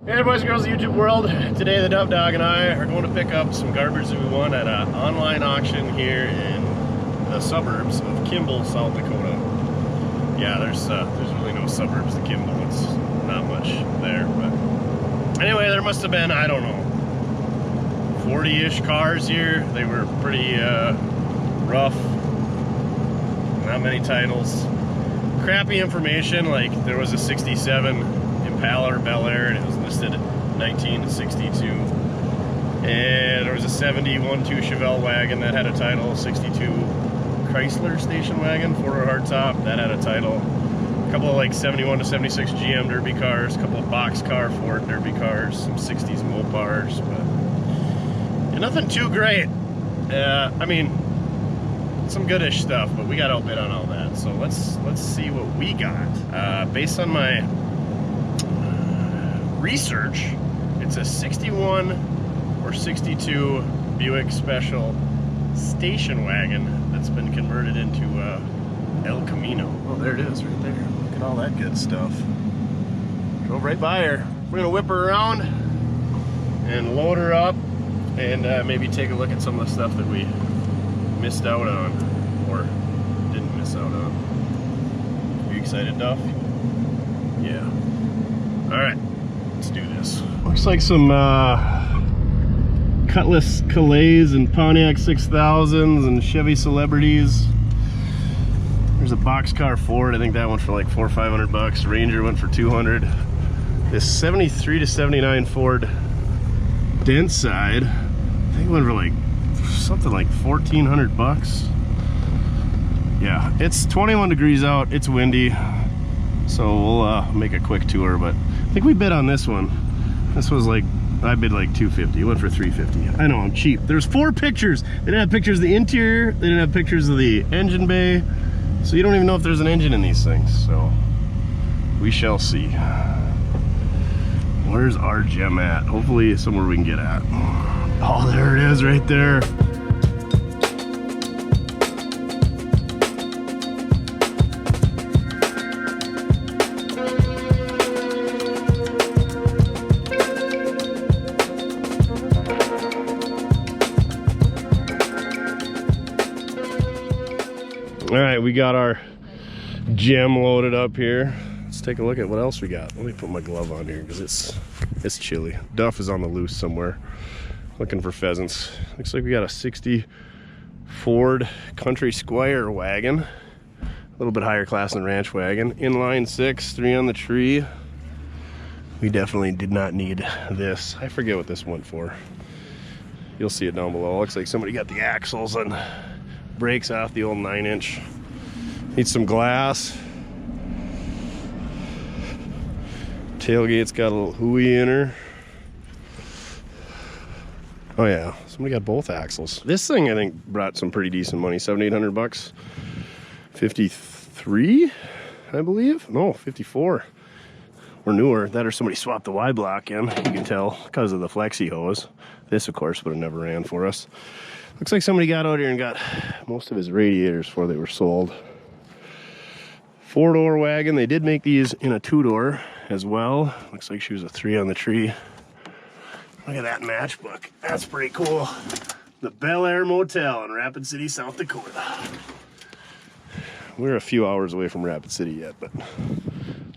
Hey boys and girls of YouTube world, today the Duff Dog and I are going to pick up some garbage that we won at an online auction here in the suburbs of Kimball, South Dakota. Yeah, there's really no suburbs to Kimball, it's not much there, but anyway, there must have been, I don't know, 40-ish cars here. They were pretty rough, not many titles, crappy information, like there was a 67 Impala or Bel Air and it was listed at 1962, and there was a 71-2 Chevelle wagon that had a title, 62 Chrysler station wagon, 4-door hardtop, that had a title, a couple of like 71 to 76 GM Derby cars, a couple of boxcar Ford Derby cars, some 60s Mopars, but nothing too great. I mean, some goodish stuff, but we got outbid on all that, so let's see what we got. Based on my research, it's a 61 or 62 Buick Special station wagon that's been converted into El Camino. Oh, there it is right there. Look at all that good stuff. Drove right by her. We're gonna whip her around and load her up and maybe take a look at some of the stuff that we missed out on or didn't miss out on. Are you excited, Duff? Yeah. All right. Let's do this. Looks like some Cutlass Calais and Pontiac 6000s and Chevy Celebrities. There's a boxcar Ford. I think that went for like $400 or $500. Ranger went for $200. This 73 to 79 Ford dent side, I think it went for like something like $1,400. Yeah, it's 21 degrees out. It's windy, so we'll make a quick tour, but I think we bid on this one. This was like, I bid like $250. It went for $350. I know, I'm cheap. There's 4 pictures. They didn't have pictures of the interior. They didn't have pictures of the engine bay. So you don't even know if there's an engine in these things. So we shall see. Where's our gem at? Hopefully somewhere we can get at. Oh, there it is right there. All right, we got our gem loaded up here. Let's take a look at what else we got. Let me put my glove on here because it's chilly. Duff is on the loose somewhere looking for pheasants. Looks like we got a 60 Ford Country Squire wagon, a little bit higher class than ranch wagon. Inline 6, 3 on the tree. We definitely did not need this. I forget what this went for. You'll see it down below. Looks like somebody got the axles and brakes off the old 9-inch. Needs some glass. Tailgate's got a little hooey in her. Oh yeah, somebody got both axles. This thing I think brought some pretty decent money. $700-800. 53, I believe. No, 54 or newer. That or somebody swapped the Y block in. You can tell because of the flexi hose. This of course would have never ran for us. Looks like somebody got out here and got most of his radiators before they were sold. 4-door wagon. They did make these in a 2-door as well. Looks like she was a 3 on the tree. Look at that matchbook. That's pretty cool. The Bel Air Motel in Rapid City, South Dakota. We're a few hours away from Rapid City yet, but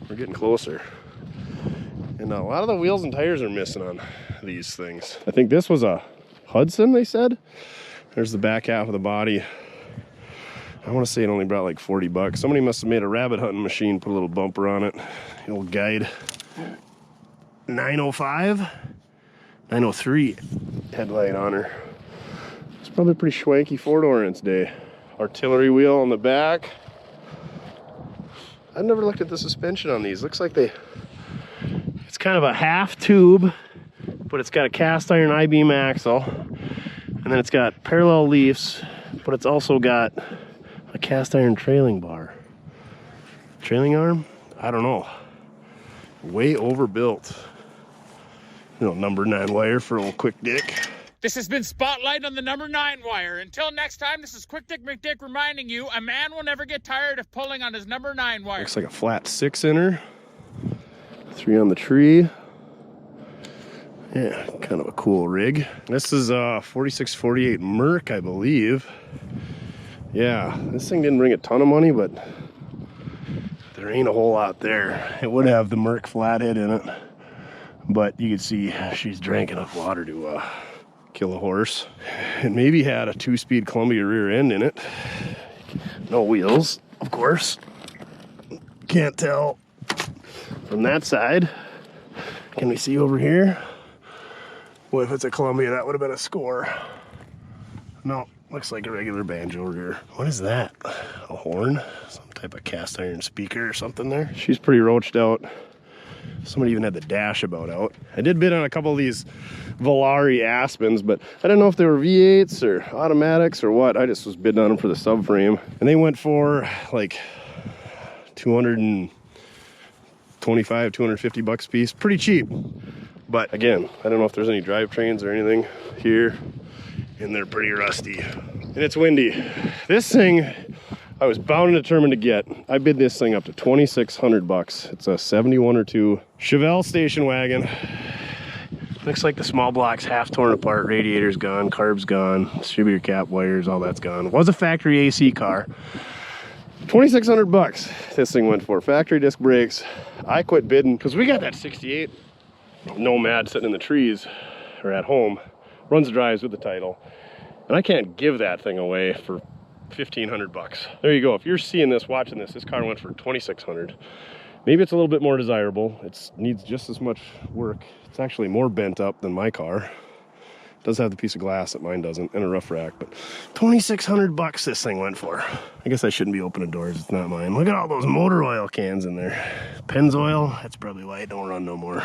we're getting closer. And a lot of the wheels and tires are missing on these things. I think this was a Hudson, they said. There's the back half of the body. I want to say it only brought like $40. Somebody must have made a rabbit hunting machine, put a little bumper on it. The old guide. 905, 903 headlight on her. It's probably a pretty schwanky 4-door in its day. Artillery wheel on the back. I've never looked at the suspension on these. Looks like it's kind of a half tube, but it's got a cast iron I-beam axle. And then it's got parallel leafs, but it's also got a cast iron trailing bar. Trailing arm? I don't know. Way overbuilt. You know, number 9 wire for a little quick dick. This has been Spotlight on the number 9 wire. Until next time, this is Quick Dick McDick reminding you, a man will never get tired of pulling on his number 9 wire. Looks like a flat 6 in her. 3 on the tree. Yeah, kind of a cool rig. This is a 4648 Merc, I believe. Yeah, this thing didn't bring a ton of money, but there ain't a whole lot there. It would have the Merc flathead in it, but you can see she's drank enough water to kill a horse. It maybe had a 2-speed Columbia rear end in it. No wheels, of course. Can't tell from that side. Can we see over here? Well, if it's a Columbia, that would have been a score. No, looks like a regular banjo rear. What is that? A horn? Some type of cast iron speaker or something there? She's pretty roached out. Somebody even had the dash about out. I did bid on a couple of these Volare Aspens, but I don't know if they were V8s or automatics or what. I just was bidding on them for the subframe. And they went for like 225, 250 bucks a piece. Pretty cheap. But again, I don't know if there's any drivetrains or anything here, and they're pretty rusty. And it's windy. This thing, I was bound and determined to get. I bid this thing up to 2,600 bucks. It's a 71 or 2 Chevelle station wagon. Looks like the small block's half torn apart. Radiator's gone, carb's gone, distributor cap wires, all that's gone. Was a factory AC car. 2,600 bucks this thing went for. Factory disc brakes. I quit bidding because we got that 68 Nomad sitting in the trees or at home, runs drives with the title, and I can't give that thing away for 1,500 bucks. There you go. If you're seeing this, watching this car went for 2,600. Maybe it's a little bit more desirable. It needs just as much work. It's actually more bent up than my car. It does have the piece of glass that mine doesn't, and a rough rack, but 2,600 bucks this thing went for. I guess I shouldn't be opening doors. It's not mine. Look at all those motor oil cans in there. Pennzoil. That's probably why it don't run no more.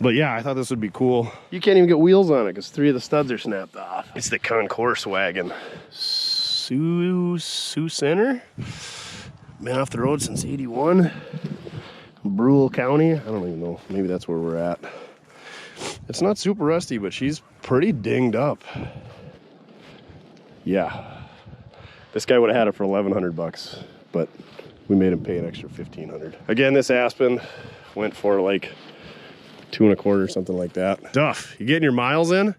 But yeah, I thought this would be cool. You can't even get wheels on it because 3 of the studs are snapped off. It's the Concourse wagon. Sioux Center. Been off the road since 81. Brule County. I don't even know. Maybe that's where we're at. It's not super rusty, but she's pretty dinged up. Yeah. This guy would have had it for 1,100 bucks, but we made him pay an extra 1,500. Again, this Aspen went for like 2.25, something like that. Duff, you getting your miles in?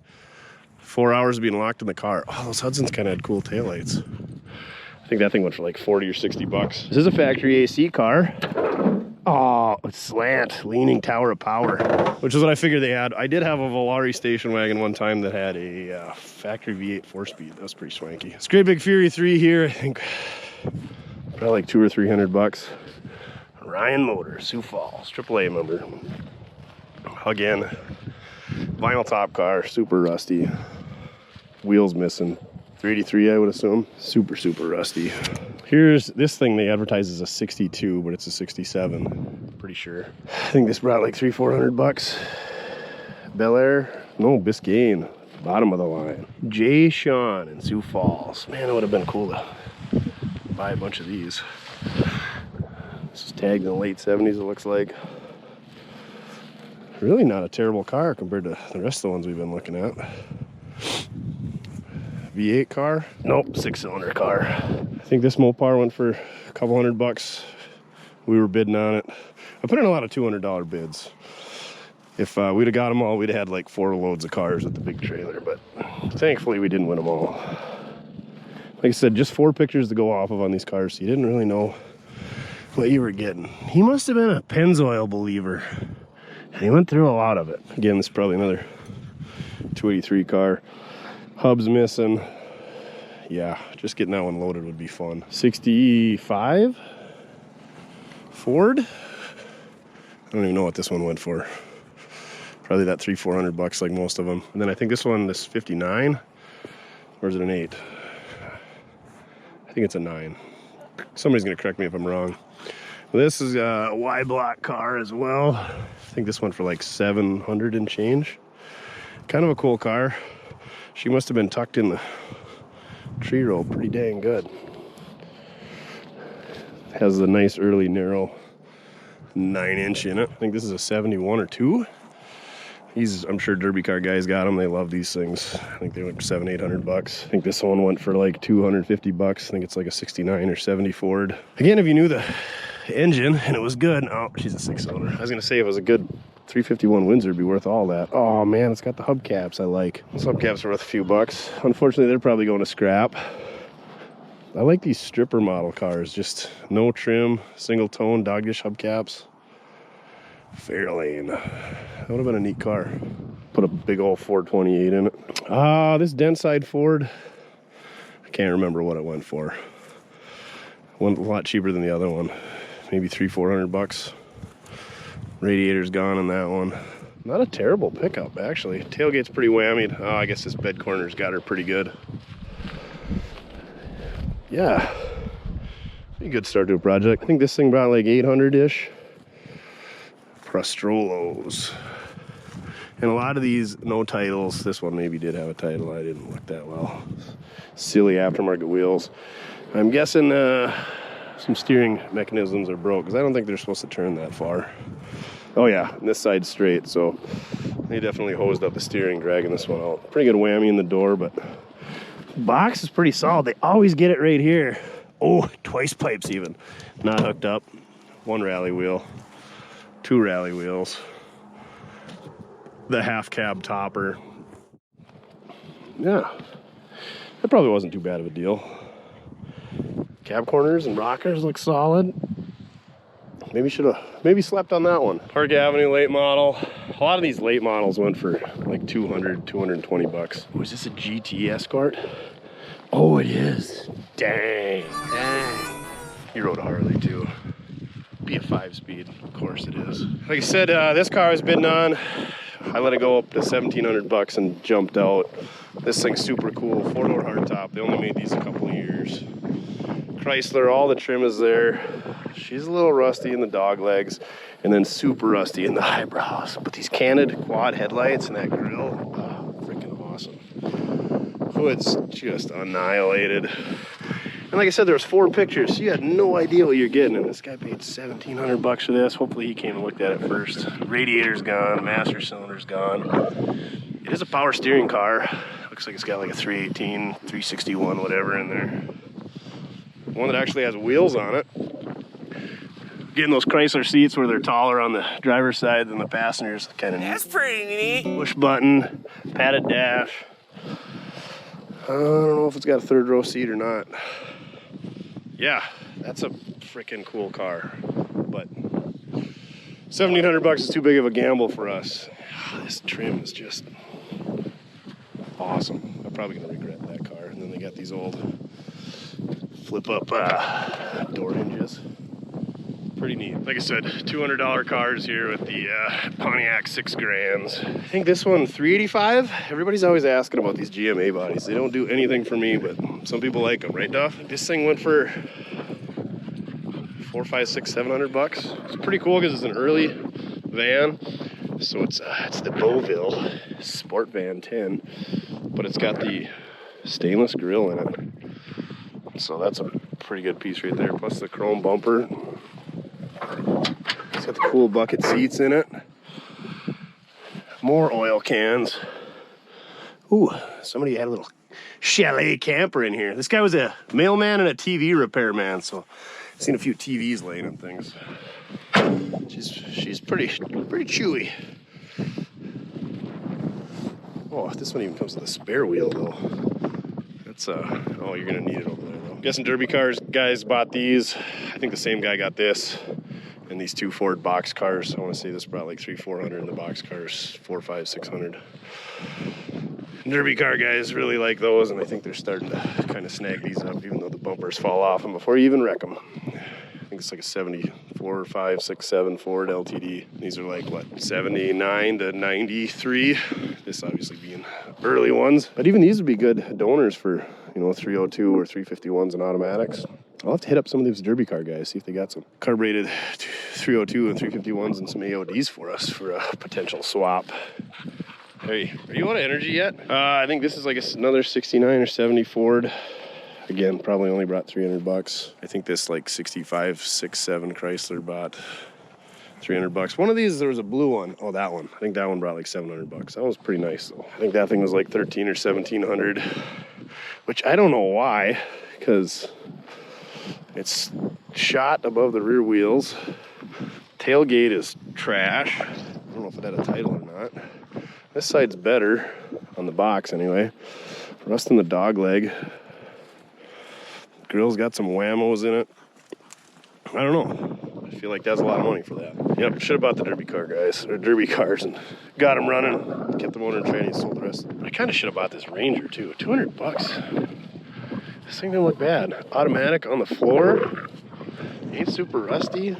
4 hours of being locked in the car. Oh, those Hudsons kind of had cool taillights. I think that thing went for like 40 or 60 bucks. This is a factory AC car. Oh, it's slant, leaning tower of power, which is what I figured they had. I did have a Volare station wagon one time that had a factory V8 4-speed. That was pretty swanky. It's Great Big Fury 3 here. I think probably like 200 or 300 bucks. Ryan Motors, Sioux Falls, AAA member. Again, vinyl top car, super rusty. Wheels missing. 383, I would assume. Super, super rusty. Here's this thing they advertise as a 62, but it's a 67. Pretty sure. I think this brought like 300-400 bucks. Bel Air, no, Biscayne, bottom of the line. Jay Sean in Sioux Falls. Man, it would have been cool to buy a bunch of these. This is tagged in the late 70s, it looks like. Really not a terrible car compared to the rest of the ones we've been looking at. V8 car? Nope, 6-cylinder car. I think this Mopar went for a couple $100 bucks. We were bidding on it. I put in a lot of $200 bids. If we'd have got them all, we'd have had like 4 loads of cars with the big trailer, but thankfully we didn't win them all. Like I said, just 4 pictures to go off of on these cars, so you didn't really know what you were getting. He must have been a Pennzoil believer, and he went through a lot of it. Again, this is probably another 283 car. Hub's missing. Yeah, just getting that one loaded would be fun. 65 Ford. I don't even know what this one went for. Probably that 300-400 bucks like most of them. And then I think this one, this 59, or is it an 8? I think it's a 9. Somebody's gonna correct me if I'm wrong. This is a Y block car as well. I think this one for like 700 and change. Kind of a cool car. She must have been tucked in the tree row pretty dang good. Has a nice early narrow 9-inch in it. I think this is a 71 or 2. I'm sure derby car guys got them. They love these things. I think they went for 700-800 bucks. I think this one went for like 250 bucks. I think it's like a 69 or 70 Ford. Again, if you knew the engine and it was good. Oh, she's a 6-cylinder. I was gonna say if it was a good 351 Windsor would be worth all that. Oh man, it's got the hubcaps I like. Those hubcaps are worth a few bucks. Unfortunately, they're probably going to scrap. I like these stripper model cars, just no trim, single tone, dogdish hubcaps. Fairlane. That would have been a neat car. Put a big old 428 in it. This Denside Ford, I can't remember what it went for. One a lot cheaper than the other one. Maybe $300-400 bucks. Radiator's gone on that one. Not a terrible pickup, actually. Tailgate's pretty whammied. Oh, I guess this bed corner's got her pretty good. Yeah, be a good start to a project. I think this thing brought like 800-ish. Prostrolos. And a lot of these, no titles. This one maybe did have a title. I didn't look that well. Silly aftermarket wheels. I'm guessing some steering mechanisms are broke, because I don't think they're supposed to turn that far. Oh yeah, and this side's straight, so they definitely hosed up the steering, dragging this one out. Pretty good whammy in the door, but box is pretty solid. They always get it right here. Oh, twice pipes even. Not hooked up. One rally wheel. Two rally wheels. The half cab topper. Yeah, that probably wasn't too bad of a deal. Cab corners and rockers look solid. Maybe slept on that one. Park Avenue late model. A lot of these late models went for like 220 bucks. Was this a GT Escort? Oh, it is. Dang. He rode a Harley too. Be a 5-speed, of course it is. Like I said, this car has been on. I let it go up to 1,700 bucks and jumped out. This thing's super cool, 4-door hardtop. They only made these a couple of years. Chrysler, all the trim is there. She's a little rusty in the dog legs and then super rusty in the eyebrows. But these canted quad headlights and that grille, oh, freaking awesome. Hood's just annihilated. And like I said, there was 4 pictures, so you had no idea what you're getting. And this guy paid 1,700 bucks for this. Hopefully he came and looked at it first. Radiator's gone, master cylinder's gone. It is a power steering car. Looks like it's got like a 318, 361, whatever in there. One that actually has wheels on it. Getting those Chrysler seats where they're taller on the driver's side than the passengers. Kind of neat. That's pretty neat. Push button, padded dash. I don't know if it's got a 3rd row seat or not. Yeah, that's a freaking cool car. But 1,700 bucks is too big of a gamble for us. This trim is just awesome. I'm probably gonna regret that car. And then they got these old flip-up door hinges. Pretty neat. Like I said, $200 cars here with the Pontiac 6 Grands. I think this one $385. Everybody's always asking about these GMA bodies. They don't do anything for me, but some people like them, right, Duff? This thing went for 400, 500, 600, 700 bucks. It's pretty cool because it's an early van. So it's the Beauville Sport Van 10, but it's got the stainless grille in it. So that's a pretty good piece right there. Plus the chrome bumper. It's got the cool bucket seats in it. More oil cans. Ooh, somebody had a little chalet camper in here. This guy was a mailman and a TV repairman, so I've seen a few TVs laying in things. She's pretty chewy. Oh, this one even comes with a spare wheel though. That's oh, you're gonna need it over there though. I'm guessing derby cars guys bought these. I think the same guy got this and these 2 Ford box cars. I want to say this brought like 300-400 and the box cars 400, 500, 600. Derby car guys really like those, and I think they're starting to kind of snag these up even though the bumpers fall off them before you even wreck them. I think it's like a 74, 5, 6, 7 Ford LTD. These are like what, 79 to 93. This obviously being early ones, but even these would be good donors for, you know, 302 or 351s and automatics. I'll have to hit up some of these derby car guys, see if they got some carbureted 302 and 351s and some AODs for us for a potential swap. Hey, are you out of energy yet? I think this is like another 69 or 70 Ford. Again, probably only brought 300 bucks. I think this like 65, 6, 7 Chrysler bought 300 bucks. One of these, there was a blue one. Oh, that one. I think that one brought like 700 bucks. That was pretty nice though. I think that thing was like 13 or 1700, which I don't know why, because it's shot above the rear wheels. Tailgate is trash. don't know if it had a title or not. This side's better, on the box anyway. Rust in the dog leg. Grill's got some whammos in it. I don't know. I feel like that's a lot of money for that. Yep, should have bought the derby car, guys. Or derby cars and got them running. Kept the motor in training, sold the rest. I kind of should have bought this Ranger too. 200 bucks. This thing didn't look bad. Automatic on the floor. Ain't super rusty.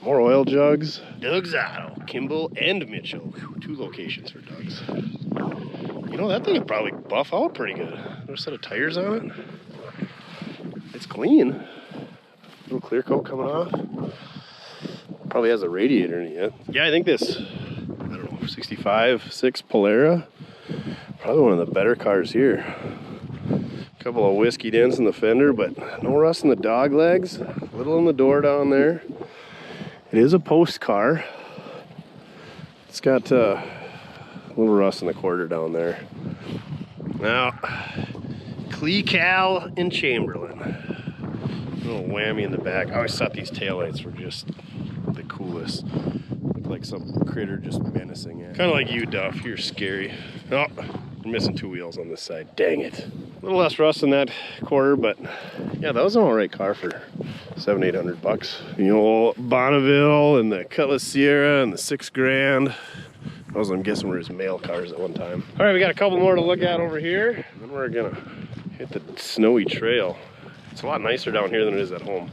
More oil jugs. Doug's Auto. Kimball and Mitchell. Whew, 2 locations for Doug's. You know, that thing would probably buff out pretty good. Another set of tires on it. It's clean. Little clear coat coming off. Probably has a radiator in it yet. Yeah, I think this, I don't know, 65, 6 Polara. Probably one of the better cars here. A couple of whiskey dents in the fender, but no rust in the dog legs. A little in the door down there. It is a post car. It's got a little rust in the quarter down there. Now, Clecal and Chamberlain. Little whammy in the back. I always thought these taillights were just the coolest. Look like some critter just menacing it. Kind of like you, Duff. You're scary. Oh, we're missing 2 wheels on this side. Dang it. A little less rust in that quarter, but yeah, that was an alright car for $700-800 bucks. You know, Bonneville and the Cutlass Sierra and the $6,000. Those, I'm guessing, were his mail cars at one time. All right, we got a couple more to look at over here. And then we're gonna hit the snowy trail. It's a lot nicer down here than it is at home.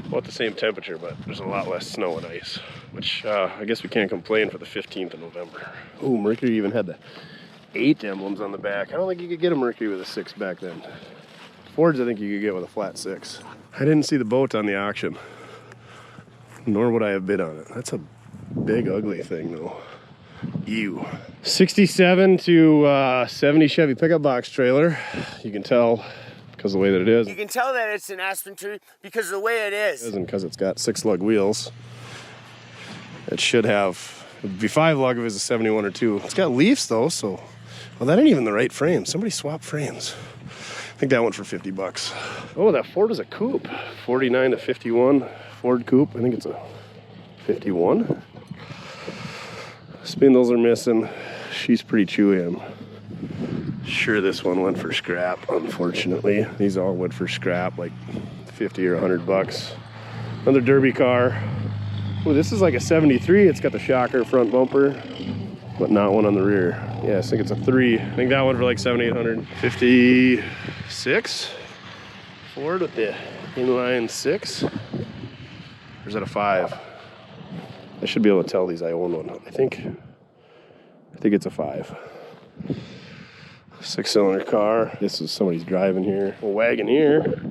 About the same temperature, but there's a lot less snow and ice, which I guess we can't complain for the 15th of November. Oh, Mercury even had the 8 emblems on the back. I don't think you could get a Mercury with a 6 back then. Fords, I think you could get with a flat 6. I didn't see the boat on the auction, nor would I have bid on it. That's a big, ugly thing, though. Ew. 67 to 70 Chevy pickup box trailer. You can tell because of the way that it is. You can tell that it's an Aspen tree because of the way it is. It isn't because it's got 6-lug wheels. It should have, it'd be 5-lug if it was a 71 or 2. It's got leafs though, so, well, that ain't even the right frame. Somebody swapped frames. I think that went for 50 bucks. Oh, that Ford is a coupe. 49 to 51 Ford coupe. I think it's a 51. Spindles are missing. She's pretty chewy. I'm sure this one went for scrap, unfortunately. These all went for scrap, like 50 or 100 bucks. Another derby car. Oh, this is like a 73. It's got the shocker front bumper, but not one on the rear. Yeah, I think it's a 3. I think that one for like 7,800. 56 Ford with the inline 6. Or is that a 5? I should be able to tell these I own one. I think it's a 5. 6-cylinder car. This is somebody's driving here. A wagon here.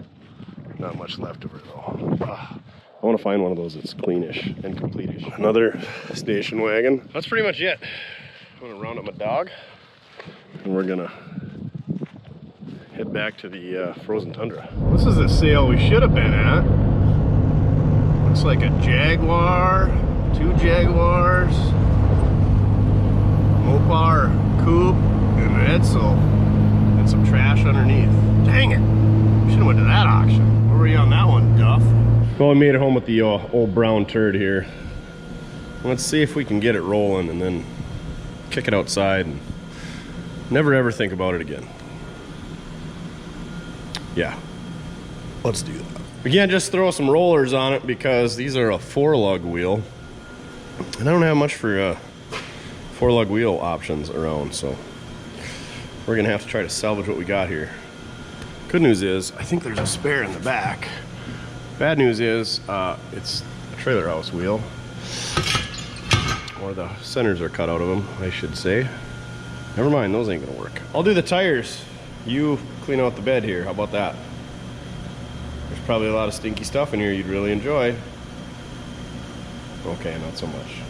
Not much left of her though. I want to find one of those that's cleanish and complete-ish. Another station wagon. That's pretty much it. I'm gonna round up my dog and we're gonna head back to the frozen tundra. This is the sale we should have been at. Looks like a Jaguar, 2 Jaguars, Mopar coupe, and an Edsel, and some trash underneath. Dang it! Should have went to that auction. Where were you on that one, Duff? Well, we made it home with the old brown turd here. Let's see if we can get it rolling and then kick it outside and never ever think about it again. Yeah, let's do that. Again, just throw some rollers on it because these are a 4-lug wheel. And I don't have much for 4-lug wheel options around, so we're gonna have to try to salvage what we got here. Good news is, I think there's a spare in the back. Bad news is, it's a trailer house wheel. Or the centers are cut out of them, I should say. Never mind, those ain't gonna work. I'll do the tires. You clean out the bed here, how about that? There's probably a lot of stinky stuff in here you'd really enjoy. Okay, not so much.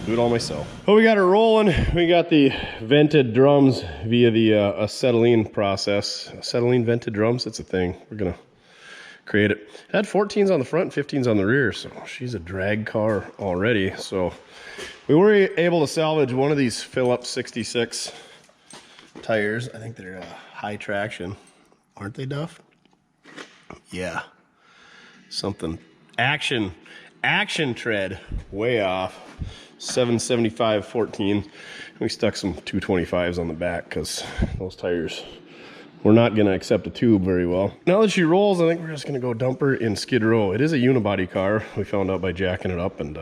Do it all myself. Oh, we got it rolling. We got the vented drums via the acetylene process. Acetylene vented drums, it's a thing. We're gonna create it. It had 14s on the front, 15s on the rear, so she's a drag car already. So we were able to salvage one of these Phillips 66 tires. I think they're high traction, aren't they, Duff? Yeah, something action tread way off. 775/14. We stuck some 225s on the back because those tires were not going to accept a tube very well. Now that she rolls, I think we're just going to go dump her in Skid Row. It is a unibody car. We found out by jacking it up, and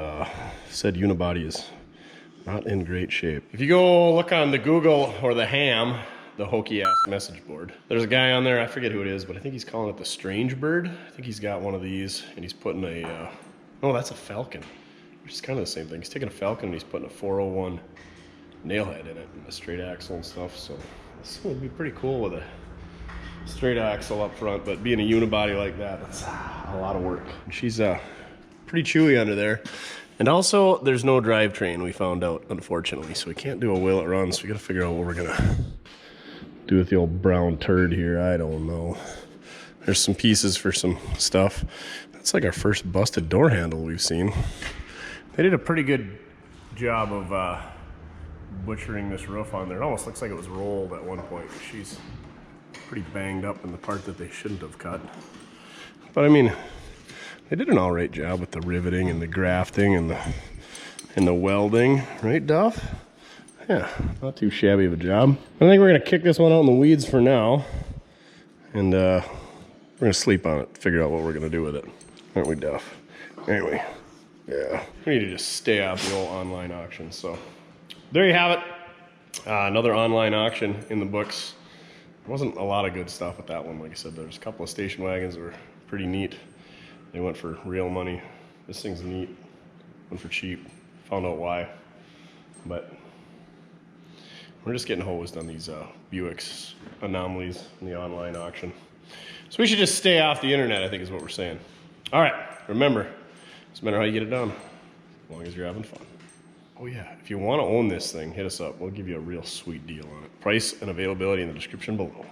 said unibody is not in great shape. If you go look on the Google or the Ham, the hokey ass message board, there's a guy on there, I forget who it is, but I think he's calling it the Strange Bird. I think he's got one of these, and he's putting a, oh, that's a Falcon, which is kind of the same thing. He's taking a Falcon and he's putting a 401 nailhead in it, and a straight axle and stuff, so this would be pretty cool with a straight axle up front, but being a unibody like that, that's a lot of work. And she's pretty chewy under there. And also, there's no drivetrain, we found out, unfortunately, so we can't do a will it run, so we gotta figure out what we're gonna do with the old brown turd here. I don't know. There's some pieces for some stuff. That's like our first busted door handle we've seen. They did a pretty good job of butchering this roof on there. It almost looks like it was rolled at one point. She's pretty banged up in the part that they shouldn't have cut. But I mean, they did an all right job with the riveting and the grafting and the welding, right, Duff? Yeah, not too shabby of a job. I think we're gonna kick this one out in the weeds for now, and we're gonna sleep on it, figure out what we're gonna do with it, aren't we, Duff? Anyway, yeah, we need to just stay off the old online auction. So there you have it. Another online auction in the books. There wasn't a lot of good stuff with that one. Like I said, there's a couple of station wagons that were pretty neat. They went for real money. This thing's neat. Went for cheap. Found out why. But we're just getting hosed on these Buicks anomalies in the online auction. So we should just stay off the internet, I think is what we're saying. All right, remember, doesn't matter how you get it done, as long as you're having fun. Oh yeah, if you want to own this thing, hit us up. We'll give you a real sweet deal on it. Price and availability in the description below.